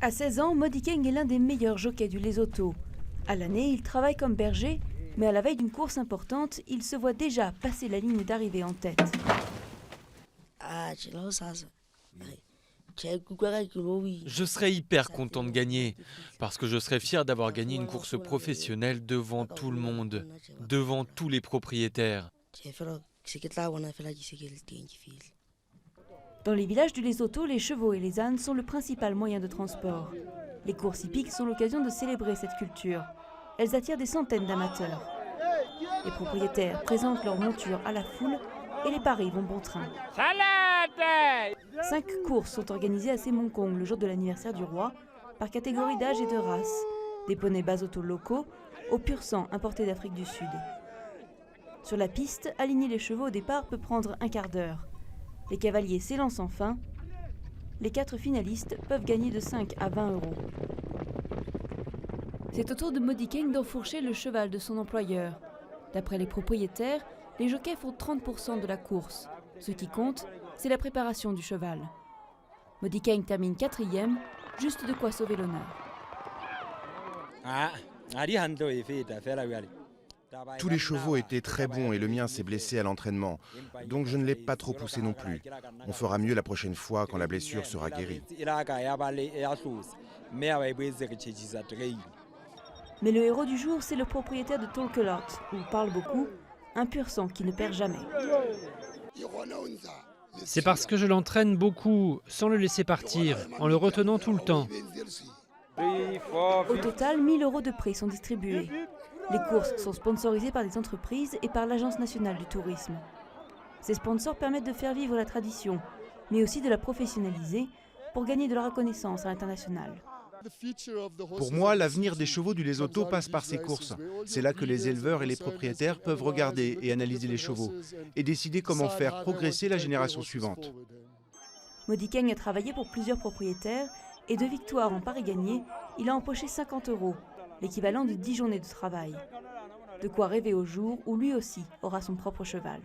À 16 ans, Modi Keng est l'un des meilleurs jockeys du Lesotho. À l'année, il travaille comme berger, mais à la veille d'une course importante, il se voit déjà passer la ligne d'arrivée en tête. Je serais hyper content de gagner, parce que je serais fier d'avoir gagné une course professionnelle devant tout le monde, devant tous les propriétaires. Dans les villages du Lesotho, les chevaux et les ânes sont le principal moyen de transport. Les courses hippiques sont l'occasion de célébrer cette culture. Elles attirent des centaines d'amateurs. Les propriétaires présentent leur monture à la foule et les paris vont bon train. 5 courses sont organisées à Semongkong le jour de l'anniversaire du roi, par catégorie d'âge et de race, des poneys Basotho locaux au pur sang importé d'Afrique du Sud. Sur la piste, aligner les chevaux au départ peut prendre un quart d'heure. Les cavaliers s'élancent enfin. Les 4 finalistes peuvent gagner de 5 à 20 euros. C'est au tour de Modi Keng d'enfourcher le cheval de son employeur. D'après les propriétaires, les jockeys font 30% de la course. Ce qui compte, c'est la préparation du cheval. Modi Keng termine 4e, juste de quoi sauver l'honneur. Tous les chevaux étaient très bons et le mien s'est blessé à l'entraînement. Donc je ne l'ai pas trop poussé non plus. On fera mieux la prochaine fois quand la blessure sera guérie. Mais le héros du jour, c'est le propriétaire de Tolkelot, où parle beaucoup, un pur sang qui ne perd jamais. C'est parce que je l'entraîne beaucoup, sans le laisser partir, en le retenant tout le temps. Au total, 1000 euros de prix sont distribués. Les courses sont sponsorisées par des entreprises et par l'Agence nationale du tourisme. Ces sponsors permettent de faire vivre la tradition, mais aussi de la professionnaliser pour gagner de la reconnaissance à l'international. Pour moi, l'avenir des chevaux du Lesotho passe par ces courses. C'est là que les éleveurs et les propriétaires peuvent regarder et analyser les chevaux et décider comment faire progresser la génération suivante. Modi Keng a travaillé pour plusieurs propriétaires et de victoires en paris gagnés, il a empoché 50 euros, l'équivalent de 10 journées de travail. De quoi rêver au jour où lui aussi aura son propre cheval.